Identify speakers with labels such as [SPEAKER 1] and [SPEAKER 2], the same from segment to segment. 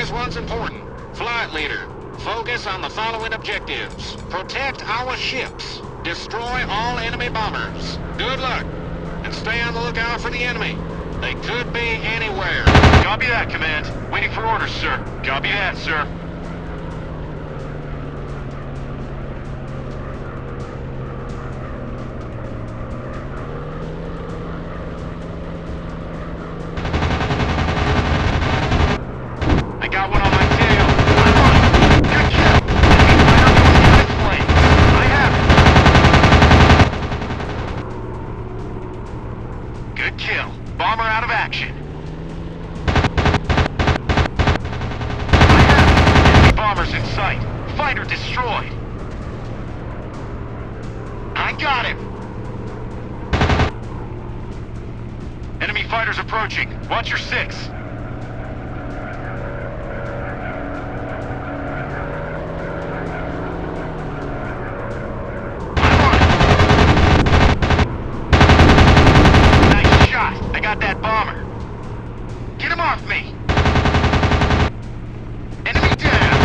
[SPEAKER 1] Here's what's important. Flight leader, focus on the following objectives. Protect our ships. Destroy all enemy bombers. Good luck. And stay on the lookout for the enemy. They could be anywhere.
[SPEAKER 2] Copy that, Command. Waiting for orders, sir. Copy that, sir. I got one on my tail. I'm on it. Good kill. Enemy fighter going down in flames. I have it. Good kill. Bomber out of action. Bombers in sight. Fighter destroyed. I got him. Enemy fighters approaching. Watch your six. I'm on it. Nice shot. I got that bomber. Get him off me. Enemy down.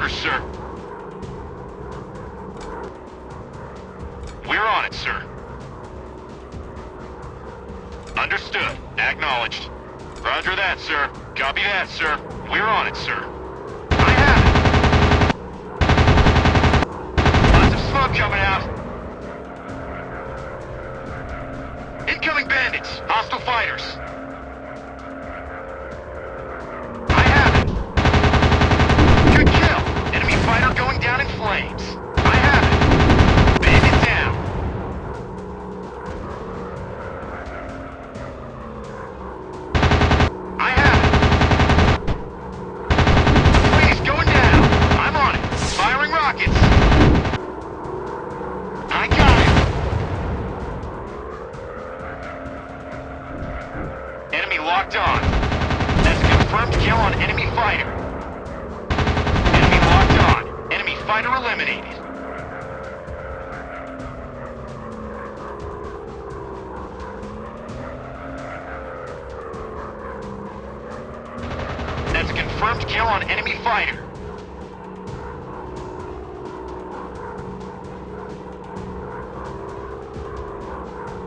[SPEAKER 2] Sir. We're on it, sir. Understood. Acknowledged. Roger that, sir. Copy that, sir. We're on it, sir. I have it. Lots of smoke coming out. Incoming bandits. Hostile fighters. Fighter going down in flames. I have it. Bandit down. I have it. Plane is going down. I'm on it. Firing rockets. I got it. Enemy locked on. That's a confirmed kill on enemy fighter. Fighter eliminated. That's a confirmed kill on enemy fighter.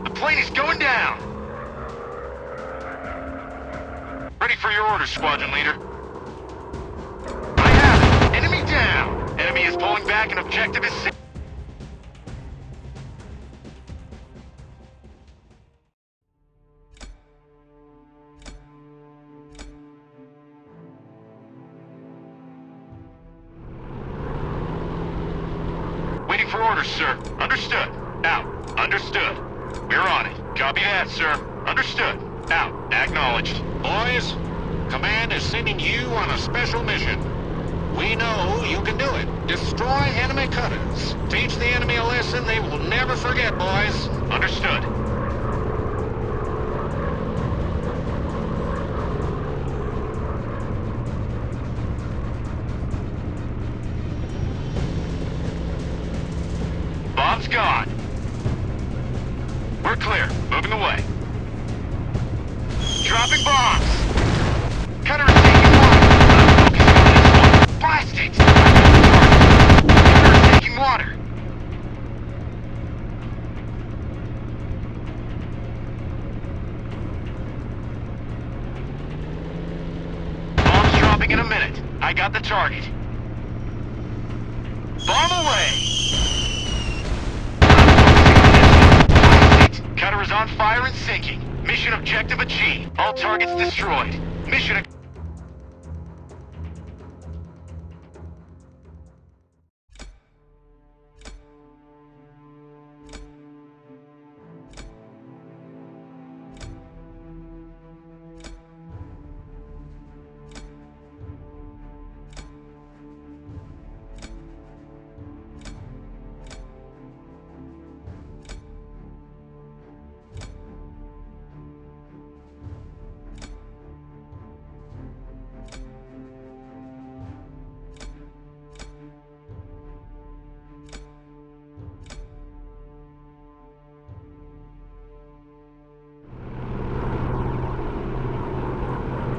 [SPEAKER 2] The plane is going down. Ready for your orders, squadron leader. I have it. Enemy down. Enemy is pulling back and objective is safe. Waiting for orders, sir. Understood. Out. Understood. We're on it. Copy that, sir. Understood. Out. Acknowledged.
[SPEAKER 1] Boys, Command is sending you on a special mission. We know you can do it. Destroy enemy cutters. Teach the enemy a lesson they will never forget, boys.
[SPEAKER 2] Understood. Bomb's gone. We're clear. Moving away. Dropping bombs. Cutter is taking water. I'm focusing on this one. Blast it! Cutter is taking water. Bombs dropping in a minute. I got the target. Bomb away! Cutter is on fire and sinking. Mission objective achieved. All targets destroyed. Mission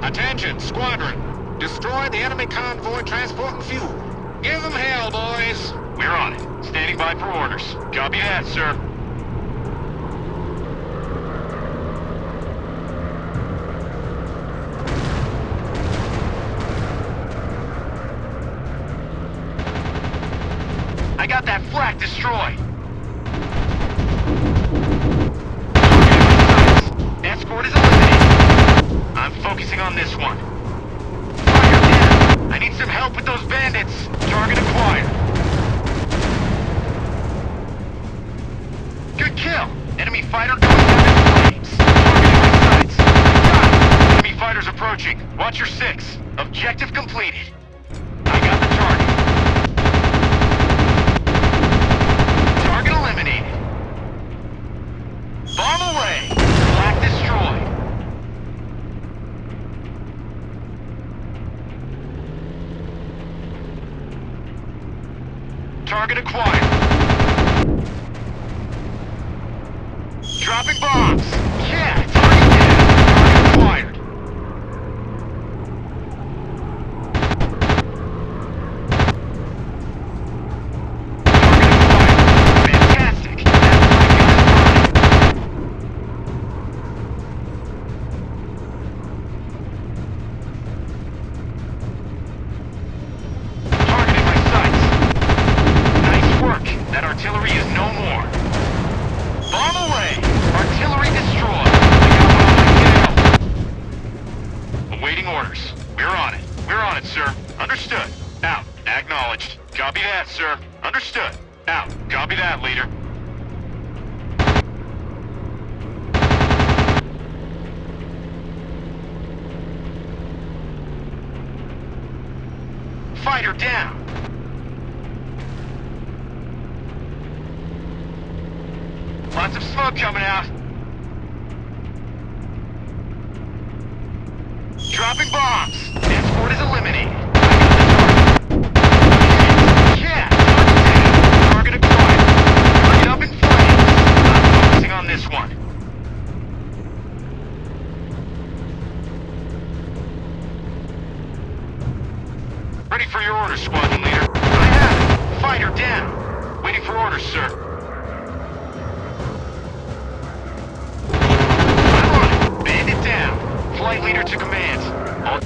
[SPEAKER 1] Attention, squadron. Destroy the enemy convoy transporting fuel. Give them hell, boys.
[SPEAKER 2] We're on it. Standing by for orders. Copy that, sir. I got that flak destroyed. Escort is eliminated. I'm focusing on this one. Fire down. I need some help with those bandits. Target acquired. Good kill. Enemy fighter going down in flames. Targeting my sights. Got it. Enemy fighters approaching. Watch your six. Objective completed. I got the target. Target eliminated. Bomb away. Flak destroyed. Target acquired. Dropping bombs. Yeah, target down. Target acquired. Fantastic. That flag gun is burning. Targeting my sights. Nice work. That artillery is no more. Bomb away. Artillery destroyed. I got one on my tail. Awaiting orders. We're on it. We're on it, sir. Understood. Out. Acknowledged. Copy that, sir. Understood. Out. Copy that, leader. Fighter down. Lots of smoke coming out. Dropping bombs. Escort is eliminated. I got the target. Yeah, target down. Target acquired. Target up in flames. I'm focusing on this one. Ready for your orders, squadron leader. I have it. Fighter down. Waiting for orders, sir. I'm on it. Bandit down. Flight leader to command. All